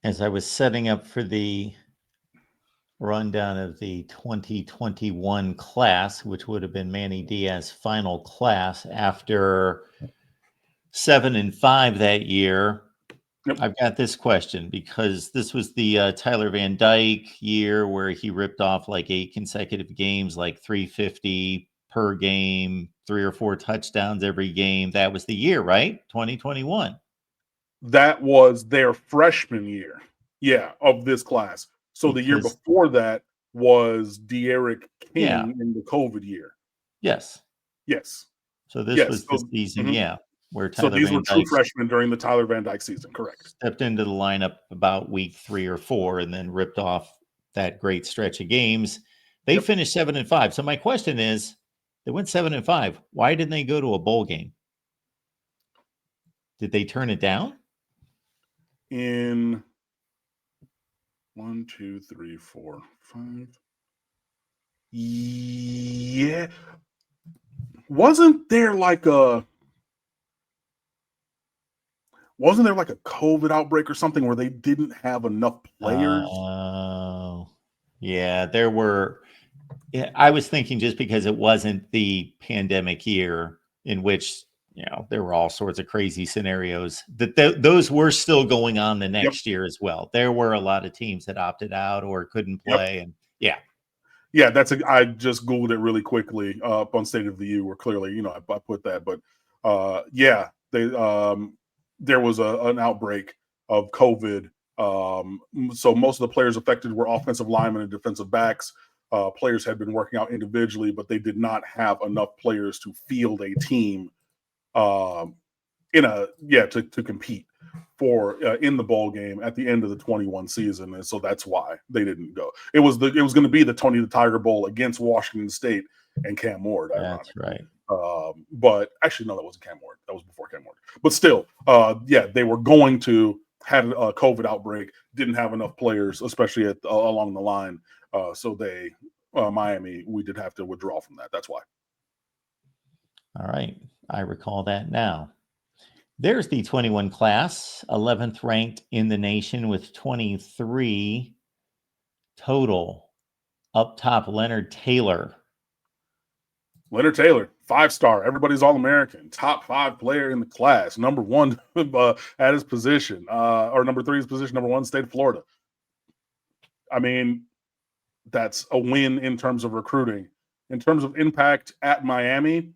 As I was setting up for the rundown of the 2021 class, which would have been Manny Diaz's final class after 7-5 that year. Yep. I've got this question because this was the Tyler Van Dyke year where he ripped off like 8 consecutive games, like 350 per game, 3 or 4 touchdowns every game. That was the year, right? 2021. That was their freshman year, of this class. So the year Because before that was De'Aaron yeah, King in the COVID year. yes. Yes. So this Yes. was the season, where So Tyler these were Van true Dyke freshmen during the Tyler Van Dyke season, correct? stepped into the lineup about week 3 or 4 and then ripped off that great stretch of games. They Yep. finished 7-5. So my question is, they went 7-5. Why didn't they go to a bowl game? Did they turn it down? In 1, 2, 3, 4, 5. Yeah. Wasn't there like a COVID outbreak or something where they didn't have enough players? Oh, yeah, there were. Yeah, I was thinking just because it wasn't the pandemic year in which there were all sorts of crazy scenarios that those were still going on the Yep. next year as well. There were a lot of teams that opted out or couldn't Yep. play, and yeah. Yeah, I just Googled it really quickly up on State of the U, where clearly, I put that. But there was an outbreak of COVID. So most of the players affected were offensive linemen and defensive backs. Players had been working out individually, but they did not have enough players to field a team to compete for in the bowl game at the end of the 21 season, and so that's why they didn't go. It was going to be the Tony the Tiger Bowl against Washington State and Cam Ward. That's right. But actually, no, that wasn't Cam Ward. That was before Cam Ward. But still, they were going to had a COVID outbreak. Didn't have enough players, especially along the line. So they Miami, we did have to withdraw from that. That's why. All right, I recall that now. There's the 21 class, 11th ranked in the nation with 23 total. Up top, Leonard Taylor. Leonard Taylor, 5-star, everybody's All-American, top 5 player in the class, number 1 at his position, or number 3 his position, number 1 state of Florida. I mean, that's a win in terms of recruiting. In terms of impact at Miami,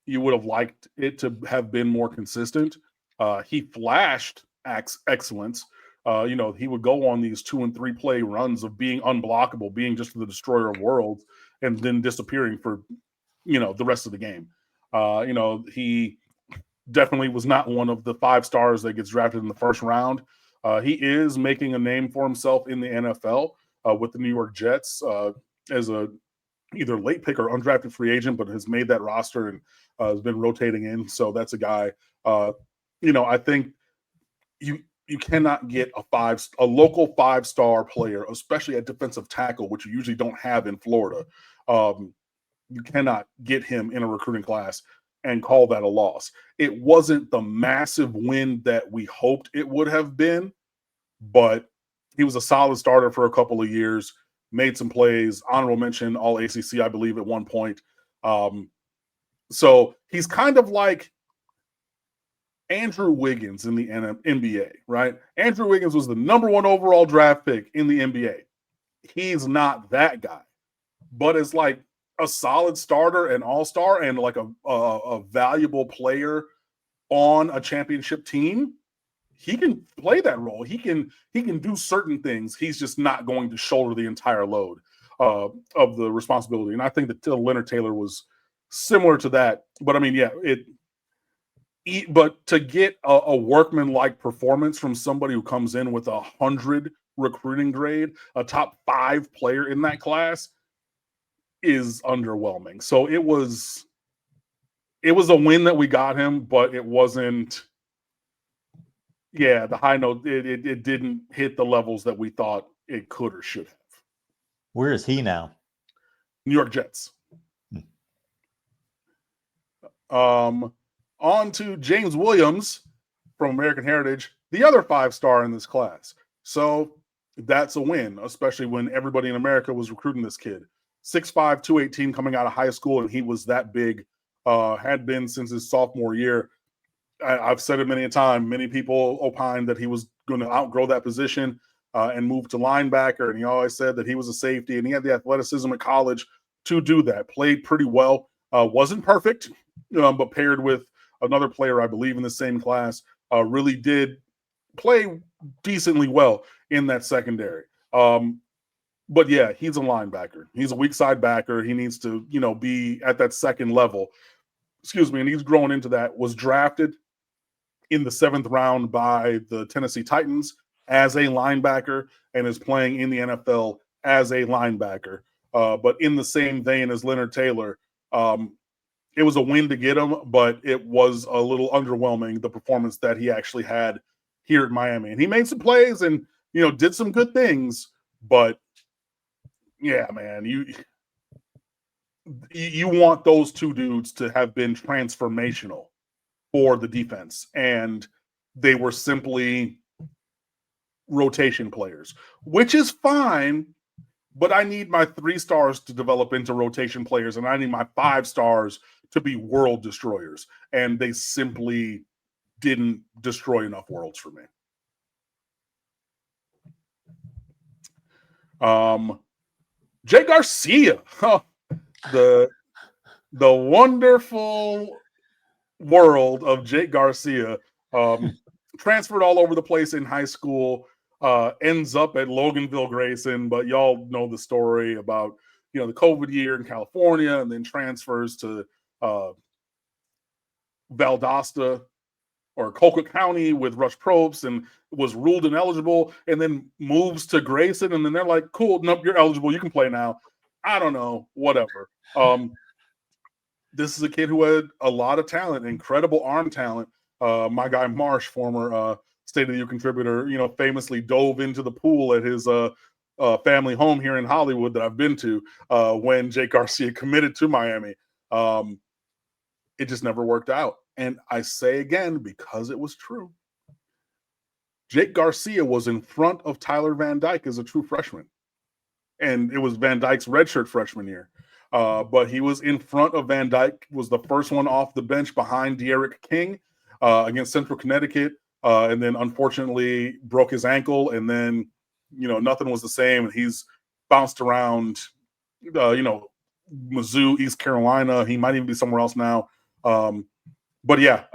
you would have liked it to have been more consistent. He flashed excellence. He would go on these 2 and 3 play runs of being unblockable, being just the destroyer of worlds, and then disappearing for, the rest of the game. He definitely was not one of the 5 stars that gets drafted in the first round. He is making a name for himself in the NFL with the New York Jets as a either late pick or undrafted free agent, but has made that roster and has been rotating in. So that's a guy. I think you cannot get a local 5-star player, especially at defensive tackle, which you usually don't have in Florida. You cannot get him in a recruiting class and call that a loss. It wasn't the massive win that we hoped it would have been, but he was a solid starter for a couple of years, made some plays, honorable mention, all ACC, I believe, at one point. So he's kind of like Andrew Wiggins in the NBA, right? Andrew Wiggins was the number 1 overall draft pick in the NBA. He's not that guy, but it's like a solid starter and all-star and like a valuable player on a championship team. He can play that role. He can do certain things. He's just not going to shoulder the entire load of the responsibility. And I think that Leonard Taylor was similar to that. But I mean, but to get a workman-like performance from somebody who comes in with 100 recruiting grade, a top 5 player in that class, is underwhelming. So it was a win that we got him, but it wasn't. Yeah, the high note, it didn't hit the levels that we thought it could or should have. Where is he now? New York Jets. On to James Williams from American Heritage, the other 5-star in this class. So that's a win, especially when everybody in America was recruiting this kid. 6'5", 218 coming out of high school, and he was that big, had been since his sophomore year. I've said it many a time. Many people opined that he was going to outgrow that position and move to linebacker, and he always said that he was a safety, and he had the athleticism at college to do that. Played pretty well. Wasn't perfect, but paired with another player, I believe, in the same class, really did play decently well in that secondary. But yeah, he's a linebacker. He's a weak side backer. He needs to, be at that second level. Excuse me. And he's growing into that. Was drafted in the 7th round by the Tennessee Titans as a linebacker and is playing in the NFL as a linebacker. But in the same vein as Leonard Taylor, it was a win to get him, but it was a little underwhelming, the performance that he actually had here at Miami. And he made some plays and, did some good things, but yeah, man, you want those two dudes to have been transformational for the defense, and they were simply rotation players, which is fine, but I need my 3 stars to develop into rotation players, and I need my 5 stars to be world destroyers, and they simply didn't destroy enough worlds for me. Jake Garcia, the wonderful world of Jake Garcia, transferred all over the place in high school, ends up at Loganville Grayson, but y'all know the story about, the COVID year in California, and then transfers to Valdosta or Colquitt County with Rush Probst and was ruled ineligible, and then moves to Grayson, and then they're like, cool, nope, you're eligible, you can play now. I don't know, whatever. This is a kid who had a lot of talent, incredible arm talent. My guy Marsh, former State of the U contributor, famously dove into the pool at his family home here in Hollywood that I've been to when Jake Garcia committed to Miami. It just never worked out. And I say again, because it was true, Jake Garcia was in front of Tyler Van Dyke as a true freshman. And it was Van Dyke's redshirt freshman year. But he was in front of Van Dyke, was the first one off the bench behind De'Eric King against Central Connecticut. And then unfortunately broke his ankle. And then, nothing was the same. And he's bounced around, Mizzou, East Carolina. He might even be somewhere else now. But yeah,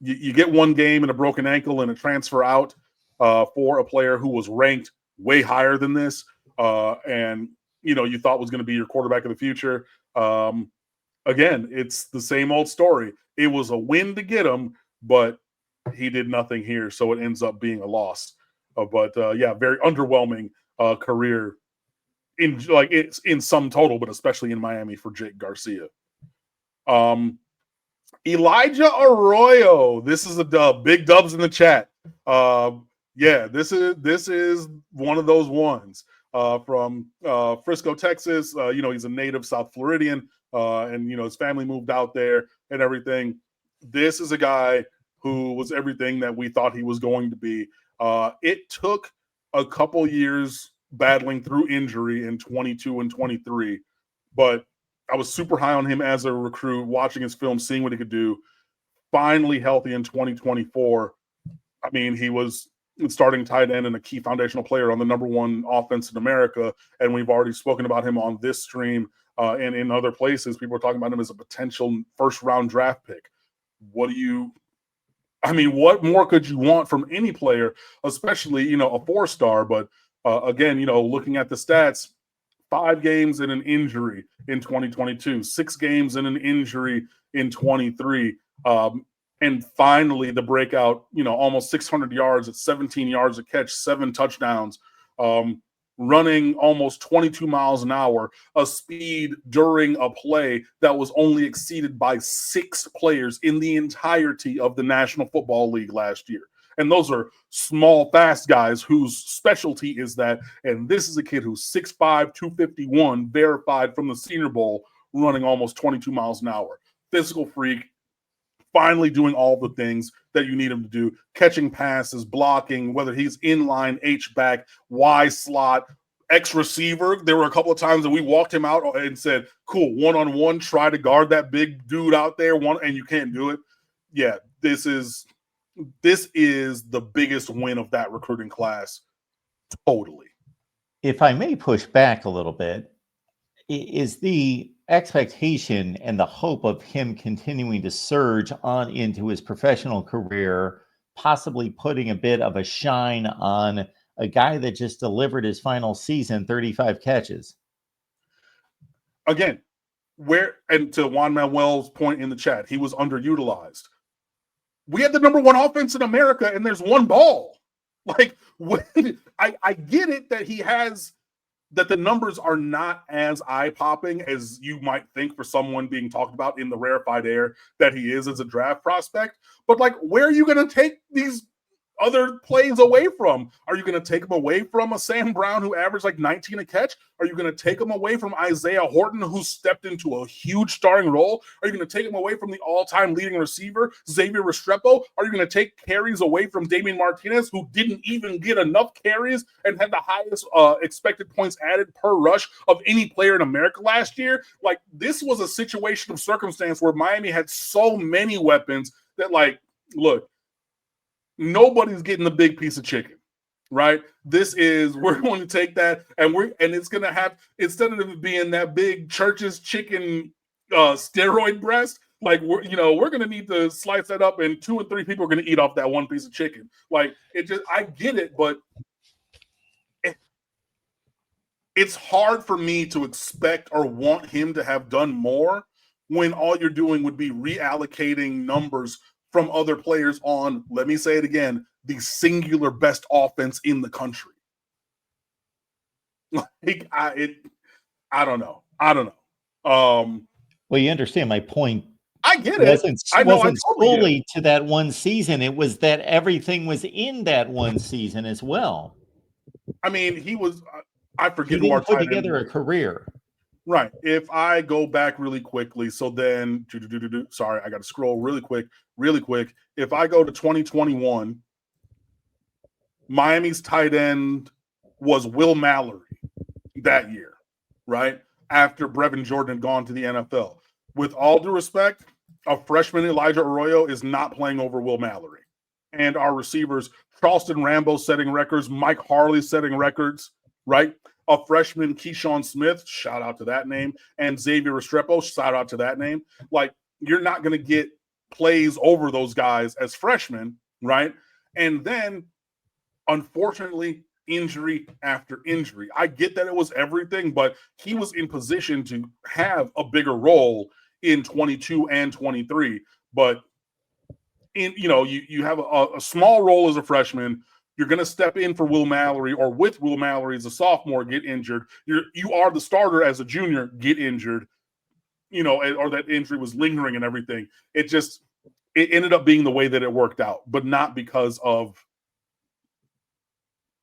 you get one game and a broken ankle and a transfer out for a player who was ranked way higher than this. And, you thought was going to be your quarterback of the future. Again, it's the same old story. It was a win to get him, but he did nothing here. So it ends up being a loss. But yeah, very underwhelming career it's in sum total, but especially in Miami for Jake Garcia. Elijah Arroyo. This is a dub. Big dubs in the chat. Yeah, this is one of those ones from Frisco, Texas. He's a native South Floridian, and his family moved out there and everything. This is a guy who was everything that we thought he was going to be. It took a couple years battling through injury in 22 and 23, but I was super high on him as a recruit, watching his film, seeing what he could do. Finally healthy in 2024. I mean, he was starting tight end and a key foundational player on the #1 offense in America. And we've already spoken about him on this stream and in other places. People are talking about him as a potential first-round draft pick. What more could you want from any player, especially, a 4-star? But again, looking at the stats, 5 games and an injury in 2022, 6 games and an injury in 23. And finally the breakout, almost 600 yards at 17 yards a catch, 7 touchdowns, running almost 22 miles an hour, a speed during a play that was only exceeded by 6 players in the entirety of the National Football League last year. And those are small, fast guys whose specialty is that. And this is a kid who's 6'5", 251, verified from the Senior Bowl, running almost 22 miles an hour. Physical freak, finally doing all the things that you need him to do, catching passes, blocking, whether he's inline, H-back, Y slot, X receiver. There were a couple of times that we walked him out and said, cool, one-on-one, try to guard that big dude out there, and you can't do it. Yeah, this is the biggest win of that recruiting class. Totally. If I may push back a little bit, is the expectation and the hope of him continuing to surge on into his professional career, possibly putting a bit of a shine on a guy that just delivered his final season, 35 catches? Again, and to Juan Manuel's point in the chat, he was underutilized. We had the number one offense in America, and there's one ball. Like, I get it that the numbers are not as eye-popping as you might think for someone being talked about in the rarefied air that he is as a draft prospect. But, like, where are you going to take these other plays away from? Are you going to take them away from a Sam Brown who averaged like 19 a catch? Are you going to take them away from Isaiah Horton, who stepped into a huge starting role? Are you going to take them away from the all-time leading receiver, Xavier Restrepo? Are you going to take carries away from Damian Martinez, who didn't even get enough carries and had the highest expected points added per rush of any player in America last year? Like, this was a situation of circumstance where Miami had so many weapons that, like, look, nobody's getting the big piece of chicken, right? We're going to take that, and it's going to have, instead of it being that big Church's chicken steroid breast, like, we're going to need to slice that up, and 2 and 3 people are going to eat off that one piece of chicken. Like, I get it, but it's hard for me to expect or want him to have done more when all you're doing would be reallocating numbers from other players on, let me say it again, the singular best offense in the country. Like, I don't know. Well, you understand my point. I get it. Wasn't solely to that one season. It was that everything was in that one season as well. I mean, he was. I forget he who our put together a career. Right. If I go back really quickly, so then, sorry, I got to scroll really quick. If I go to 2021, Miami's tight end was Will Mallory that year, right? After Brevin Jordan had gone to the NFL. With all due respect, a freshman Elijah Arroyo is not playing over Will Mallory. And our receivers, Charleston Rambo setting records, Mike Harley setting records, right? A freshman, Keyshawn Smith, shout out to that name, and Xavier Restrepo, shout out to that name. Like, you're not going to get plays over those guys as freshmen, right? And then, unfortunately, injury after injury. I get that it was everything, but he was in position to have a bigger role in 22 and 23. But you have a small role as a freshman. You're going to step in for Will Mallory, or with Will Mallory as a sophomore, get injured. You are the starter as a junior, get injured, or that injury was lingering and everything. It ended up being the way that it worked out, but not because of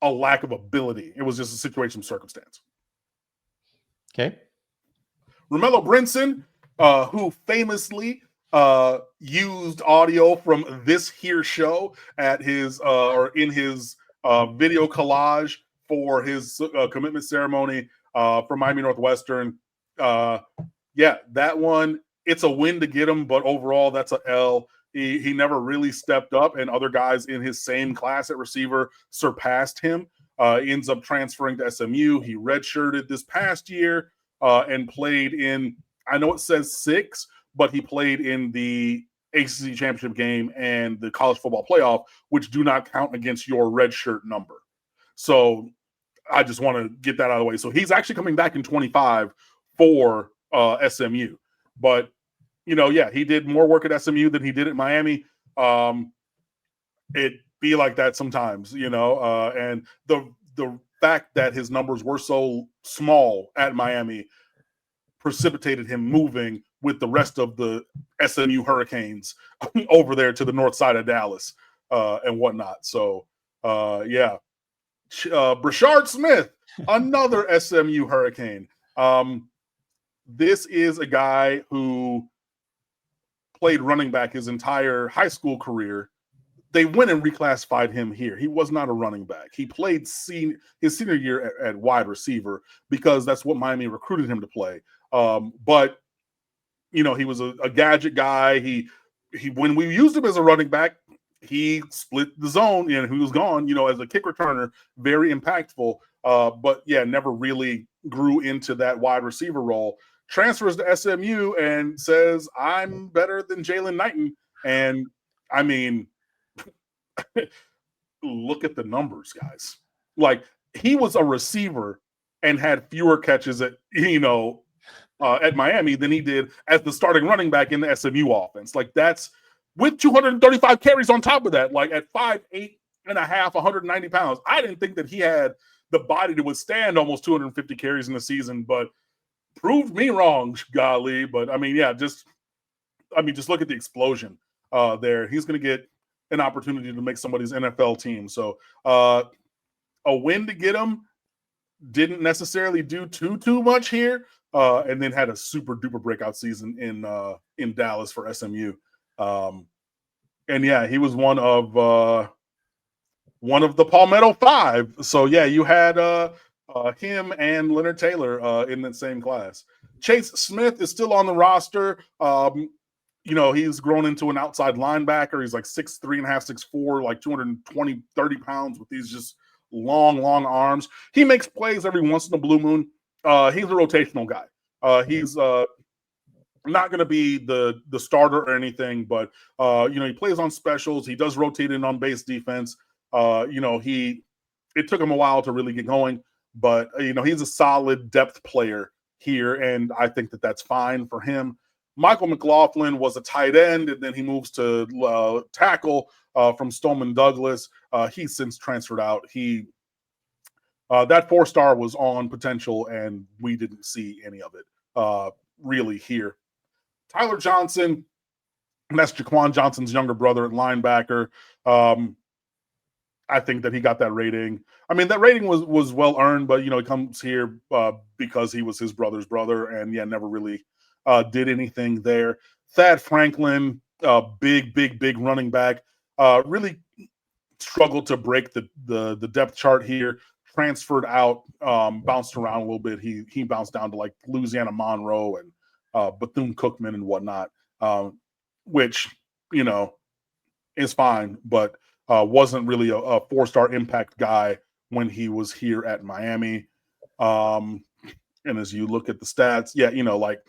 a lack of ability. It was just a situation of circumstance. Okay. Romello Brinson, who famously used audio from this here show at his or in his video collage for his commitment ceremony for Miami Northwestern. Yeah, that one, it's a win to get him, but overall that's a L. He never really stepped up, and other guys in his same class at receiver surpassed him. Ends up transferring to SMU. He redshirted this past year and played in, I know it says 6, but he played in the ACC championship game and the college football playoff, which do not count against your redshirt number. So I just want to get that out of the way. So he's actually coming back in 25 for SMU. But, yeah, he did more work at SMU than he did at Miami. It be like that sometimes, and the fact that his numbers were so small at Miami precipitated him moving with the rest of the SMU Hurricanes over there to the north side of Dallas and whatnot. So, yeah. Brashard Smith, another SMU Hurricane. This is a guy who played running back his entire high school career. They went and reclassified him here. He was not a running back. He played his senior year at wide receiver because that's what Miami recruited him to play. But he was a gadget guy. He when we used him as a running back, he split the zone and he was gone. As a kick returner, very impactful. But yeah, never really grew into that wide receiver role. Transfers to SMU and says, "I'm better than Jalen Knighton." And I mean, look at the numbers, guys. Like, he was a receiver and had fewer catches at Miami than he did as the starting running back in the SMU offense. Like, that's with 235 carries on top of that. Like, at 5'8" and a half, 190 pounds. I didn't think that he had the body to withstand almost 250 carries in the season, but proved me wrong, golly. But I mean, yeah, just look at the explosion there. He's going to get an opportunity to make somebody's NFL team. So a win to get him. Didn't necessarily do too much here, and then had a super duper breakout season in Dallas for SMU. And yeah, he was one of the Palmetto Five. So yeah, you had him and Leonard Taylor in the same class. Chase Smith is still on the roster. He's grown into an outside linebacker. He's like 6'3.5", 6'4", like 220, 30 pounds with these just long arms. He makes plays every once in a blue moon. He's a rotational guy. He's not going to be the starter or anything, but he plays on specials. He does rotate in on base defense. It took him a while to really get going, but he's a solid depth player here, and I think that that's fine for him. Michael McLaughlin was a tight end, and then he moves to tackle from Stoneman Douglas. He's since transferred out. That 4-star was on potential, and we didn't see any of it really here. Tyler Johnson, that's Jaquan Johnson's younger brother at linebacker. I think that he got that rating. I mean, that rating was well earned, but he comes here because he was his brother's brother, and yeah, never really did anything there. Thad Franklin, big running back, really struggled to break the depth chart here. Transferred out, bounced around a little bit. He bounced down to like Louisiana Monroe and Bethune-Cookman and whatnot, which is fine, but wasn't really a 4-star impact guy when he was here at Miami. And as you look at the stats, yeah, like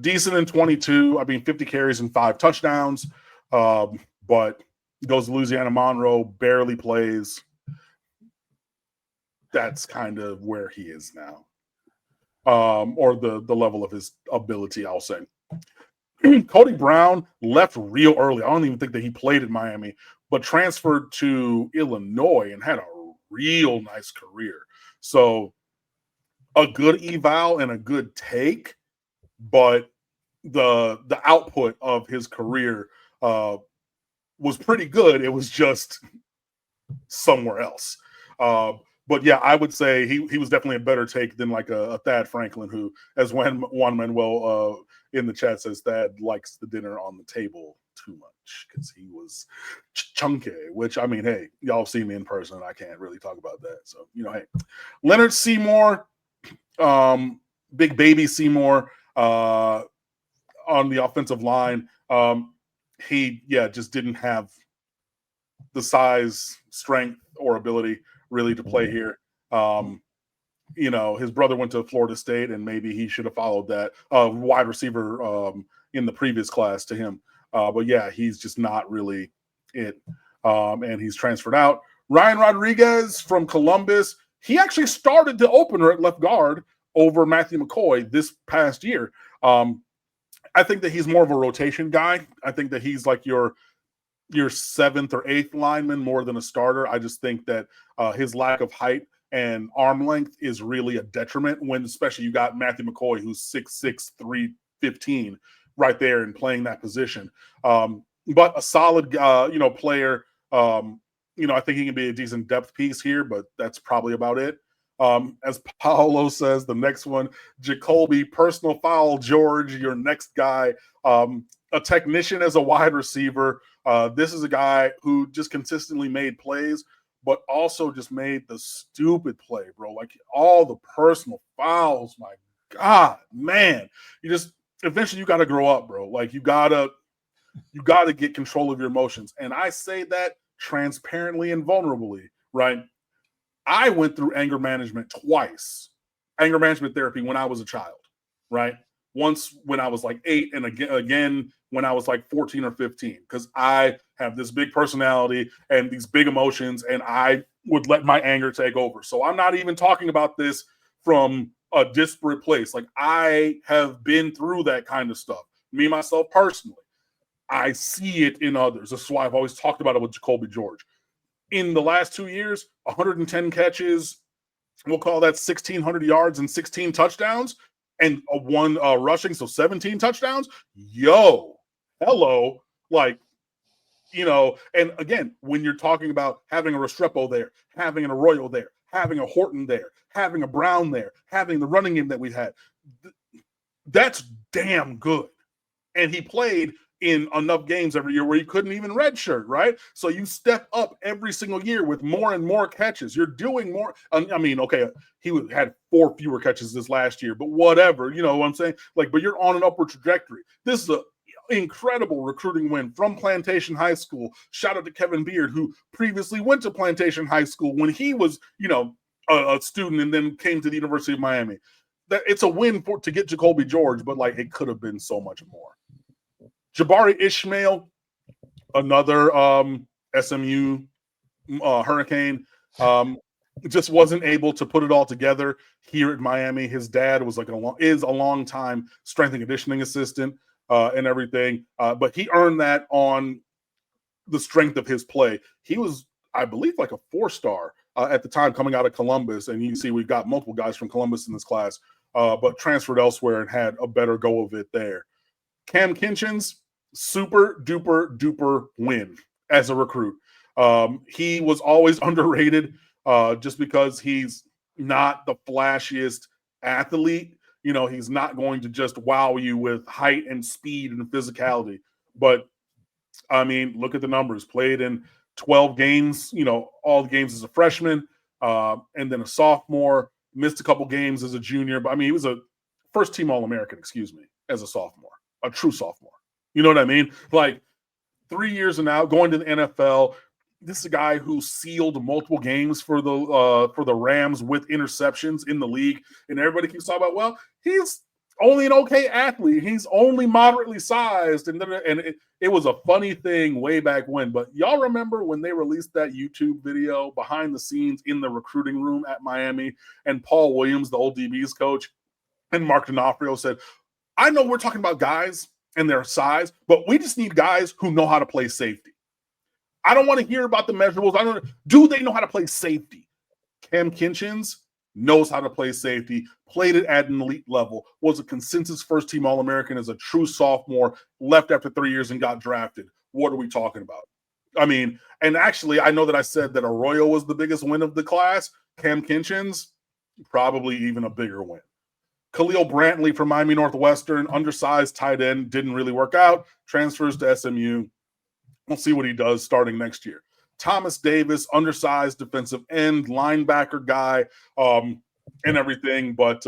decent in 22. I mean, 50 carries and 5 touchdowns, but goes to Louisiana Monroe, barely plays. That's kind of where he is now, or the level of his ability, I'll say. Cody Brown left real early. I don't even think that he played at Miami, but transferred to Illinois and had a real nice career. So a good eval and a good take, but the output of his career was pretty good. It was just somewhere else. But yeah, I would say he was definitely a better take than like a Thad Franklin, who, as Juan Manuel in the chat says, Thad likes the dinner on the table too much because he was chunky, which, I mean, hey, y'all see me in person. I can't really talk about that. So, hey. Leonard Seymour, big baby Seymour on the offensive line. He just didn't have the size, strength, or ability really to play here. His brother went to Florida State, and maybe he should have followed that wide receiver in the previous class to him. But yeah, he's just not really it. And he's transferred out. Ryan Rodriguez from Columbus. He actually started the opener at left guard over Matthew McCoy this past year. I think that he's more of a rotation guy. I think that he's like your 7th or 8th lineman more than a starter. I just think that his lack of height and arm length is really a detriment when, especially, you got Matthew McCoy, who's 6'6", 315 right there and playing that position. But a solid, player. I think he can be a decent depth piece here, but that's probably about it. As Paolo says, the next one, Jacolby, personal foul, George, your next guy. A technician as a wide receiver. This is a guy who just consistently made plays, but also just made the stupid play, bro. Like all the personal fouls, my God, man. Eventually you got to grow up, bro. Like you gotta get control of your emotions. And I say that transparently and vulnerably, right? I went through anger management twice, anger management therapy when I was a child, right? Once when I was like 8 and again when I was like 14 or 15, because I have this big personality and these big emotions and I would let my anger take over. So I'm not even talking about this from a disparate place. Like I have been through that kind of stuff, me, myself personally. I see it in others. That's why I've always talked about it with Jacolby George. In the last 2 years, 110 catches, we'll call that 1,600 yards and 16 touchdowns, and one rushing, so 17 touchdowns. Yo, hello. Like, and again, when you're talking about having a Restrepo there, having an Arroyo there, having a Horton there, having a Brown there, having the running game that we had, that's damn good. And he played in enough games every year where he couldn't even redshirt, right? So you step up every single year with more and more catches. You're doing more. I mean, okay, he had 4 fewer catches this last year, but whatever, you know what I'm saying? Like, but you're on an upward trajectory. This is a incredible recruiting win from Plantation High School. Shout out to Kevin Beard, who previously went to Plantation High School when he was, a student and then came to the University of Miami. That it's a win to get Jacolby George, but like it could have been so much more. Jabari Ishmael, another SMU Hurricane, just wasn't able to put it all together here at Miami. His dad was is a long time strength and conditioning assistant and everything, but he earned that on the strength of his play. He was, I believe, like a 4-star at the time coming out of Columbus, and you can see we've got multiple guys from Columbus in this class, but transferred elsewhere and had a better go of it there. Cam Kinchens, super duper duper win as a recruit. He was always underrated just because he's not the flashiest athlete. He's not going to just wow you with height and speed and physicality. But, I mean, look at the numbers. Played in 12 games, all the games as a freshman, and then a sophomore. Missed a couple games as a junior. But, I mean, he was a first-team All-American, as a sophomore. A true sophomore. You know what I mean? Like 3 years and now going to the NFL. This is a guy who sealed multiple games for the Rams with interceptions in the league. And everybody keeps talking about, well, he's only an okay athlete. He's only moderately sized. And it was a funny thing way back when. But y'all remember when they released that YouTube video behind the scenes in the recruiting room at Miami, and Paul Williams, the old DB's coach, and Mark D'Onofrio said, I know we're talking about guys and their size, but we just need guys who know how to play safety. I don't want to hear about the measurables. Do they know how to play safety? Cam Kinchens knows how to play safety, played it at an elite level, was a consensus first-team All-American as a true sophomore, left after 3 years and got drafted. What are we talking about? I mean, and actually, I know that I said that Arroyo was the biggest win of the class. Cam Kinchens, probably even a bigger win. Khalil Brantley from Miami Northwestern, undersized tight end, didn't really work out, transfers to SMU. We'll see what he does starting next year. Thomas Davis, undersized defensive end, linebacker guy, and everything, but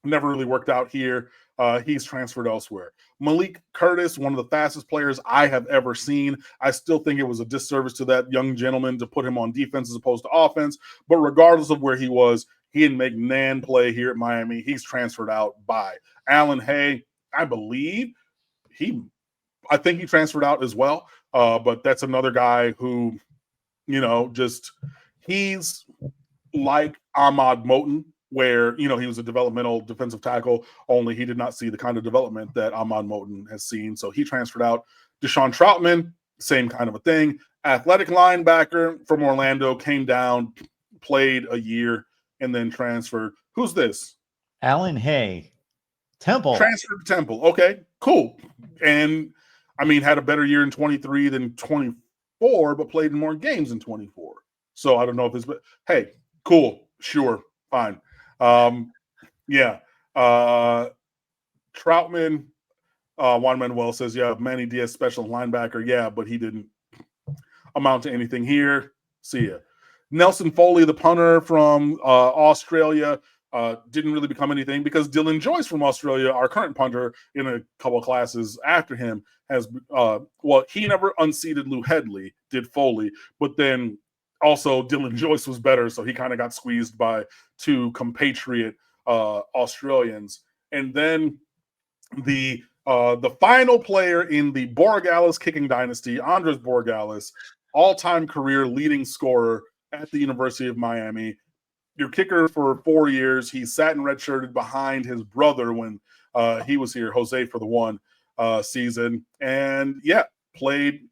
never really worked out here. He's transferred elsewhere. Malik Curtis, one of the fastest players I have ever seen. I still think it was a disservice to that young gentleman to put him on defense as opposed to offense, but regardless of where he was, he didn't make nan play here at Miami. He's transferred out by Alan Hay. I believe I think he transferred out as well. But that's another guy who, he's like Ahmad Moten, where, he was a developmental defensive tackle, only he did not see the kind of development that Ahmad Moten has seen. So he transferred out. Deshaun Troutman, same kind of a thing. Athletic linebacker from Orlando, came down, played a year, and then transferred. Who's this? Alan Hay. Temple. Transferred to Temple. Okay, cool. And, I mean, had a better year in 23 than 24, but played in more games in 24. So I don't know if it's – hey, cool. Sure, fine. Yeah. Troutman, Juan Manuel says, yeah, Manny Diaz, special linebacker. Yeah, but he didn't amount to anything here. See ya. Nelson Foley, the punter from Australia, didn't really become anything because Dylan Joyce from Australia, our current punter in a couple of classes after him, has he never unseated Lou Headley, did Foley, but then also Dylan Joyce was better, so he kind of got squeezed by two compatriot Australians. And then the final player in the Borregales kicking dynasty, Andres Borregales, all-time career leading scorer at the University of Miami. Your kicker for 4 years. He sat and redshirted behind his brother when he was here, Jose, for the one season. And yeah, played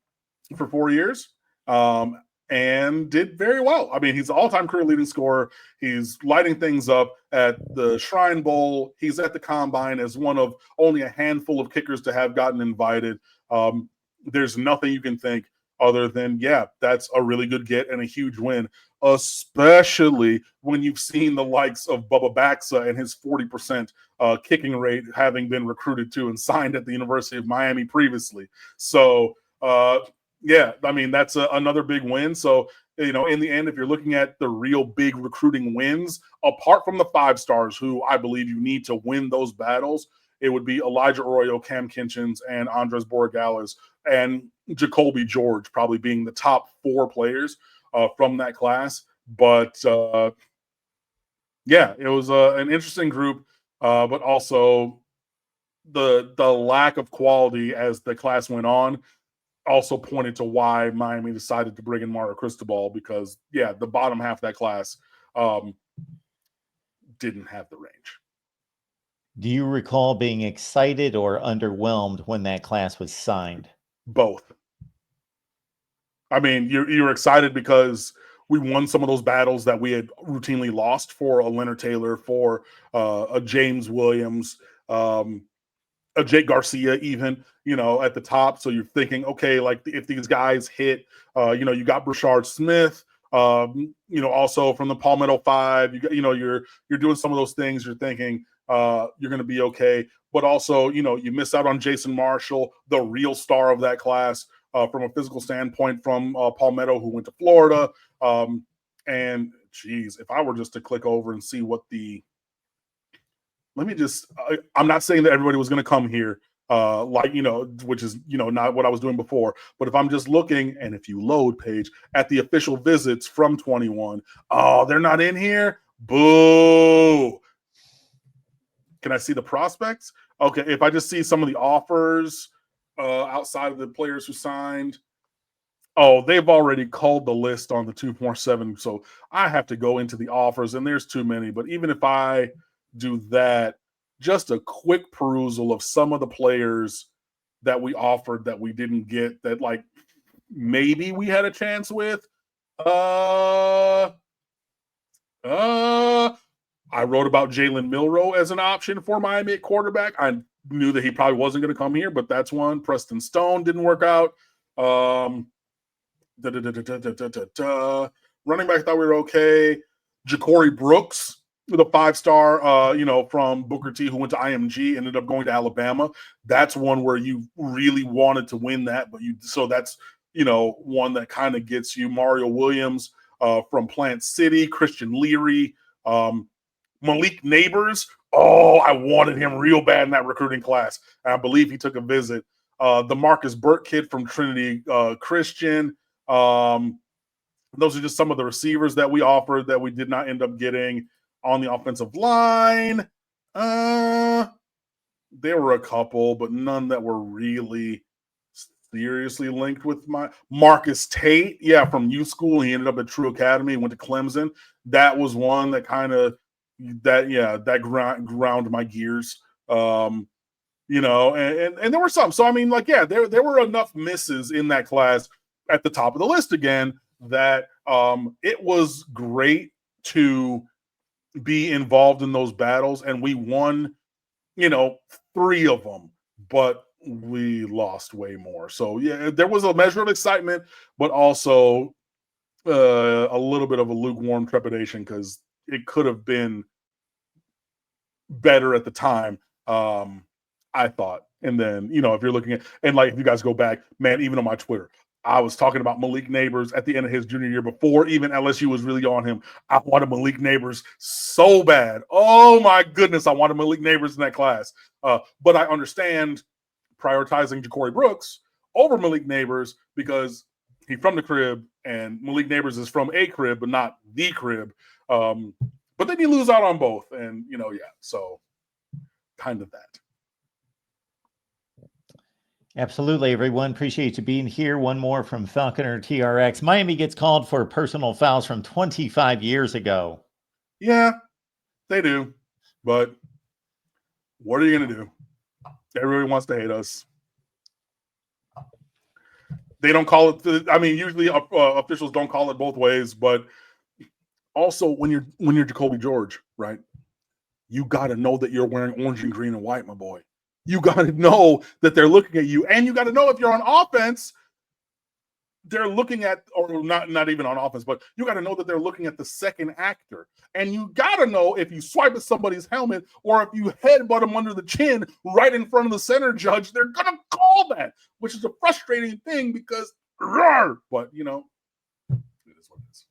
for 4 years and did very well. I mean, he's an all-time career leading scorer. He's lighting things up at the Shrine Bowl. He's at the Combine as one of only a handful of kickers to have gotten invited. There's nothing you can think other than, yeah, that's a really good get and a huge win, especially when you've seen the likes of Bubba Baxa and his 40% kicking rate having been recruited to and signed at the University of Miami previously. So, yeah, I mean, that's another big win. So, in the end, if you're looking at the real big recruiting wins, apart from the 5 stars who I believe you need to win those battles, it would be Elijah Arroyo, Cam Kinchens, and Andres Borregales, and Jacolby George probably being the top 4 players from that class. But, yeah, it was an interesting group, but also the lack of quality as the class went on also pointed to why Miami decided to bring in Mario Cristobal, because, yeah, the bottom half of that class didn't have the range. Do you recall being excited or underwhelmed when that class was signed? Both. I mean, you're excited because we won some of those battles that we had routinely lost for a Leonard Taylor, for a James Williams, a Jake Garcia, even, at the top. So you're thinking, okay, like if these guys hit, you got Brashard Smith, also from the Palmetto 5, you're doing some of those things. You're thinking you're going to be okay. But also, you miss out on Jason Marshall, the real star of that class from a physical standpoint, from Palmetto, who went to Florida. And geez, if I were just to click over and see what I'm not saying that everybody was going to come here, which is, not what I was doing before. But if I'm just looking, and if you load page at the official visits from 21, oh, they're not in here. Boo. Can I see the prospects? Okay. If I just see some of the offers outside of the players who signed, oh, they've already called the list on the 247. So I have to go into the offers, and there's too many. But even if I do that, just a quick perusal of some of the players that we offered that we didn't get, that like maybe we had a chance with. I wrote about Jalen Milroe as an option for Miami at quarterback. I knew that he probably wasn't going to come here, but that's one. Preston Stone didn't work out. Running back, I thought we were okay. Ja'Cory Brooks, the 5-star, from Booker T, who went to IMG, ended up going to Alabama. That's one where you really wanted to win that, so that's, one that kind of gets you. Mario Williams from Plant City, Christian Leary, Malik Neighbors. Oh, I wanted him real bad in that recruiting class. I believe he took a visit. The Marcus Burt kid from Trinity Christian. Those are just some of the receivers that we offered that we did not end up getting. On the offensive line, there were a couple, but none that were really seriously linked with Marcus Tate. Yeah, from U School. He ended up at True Academy, went to Clemson. That was one that that ground my gears. And there were some. So I mean, there were enough misses in that class at the top of the list again that it was great to be involved in those battles, and we won, 3 of them, but we lost way more. So yeah, there was a measure of excitement, but also a little bit of a lukewarm trepidation, because it could have been better at the time, I thought. And then, if you're looking at, and like, if you guys go back, man, even on my Twitter, I was talking about Malik Neighbors at the end of his junior year before even LSU was really on him. I wanted Malik Neighbors so bad. Oh my goodness, I wanted Malik Neighbors in that class. But I understand prioritizing Ja'Cory Brooks over Malik Neighbors because he's from the crib and Malik Neighbors is from a crib, but not the crib. But then you lose out on both. And, so kind of that. Absolutely, everyone. Appreciate you being here. One more from Falconer TRX. Miami gets called for personal fouls from 25 years ago. Yeah, they do. But what are you going to do? Everybody wants to hate us. They don't call it. I mean, usually officials don't call it both ways. But also, when you're Jacolby George, right? You got to know that you're wearing orange and green and white, my boy. You got to know that they're looking at you, and you got to know if you're on offense, they're looking at, or not even on offense, but you got to know that they're looking at the second actor. And you got to know if you swipe at somebody's helmet or if you headbutt them under the chin right in front of the center judge, they're going to call that, which is a frustrating thing because, but it is what it is.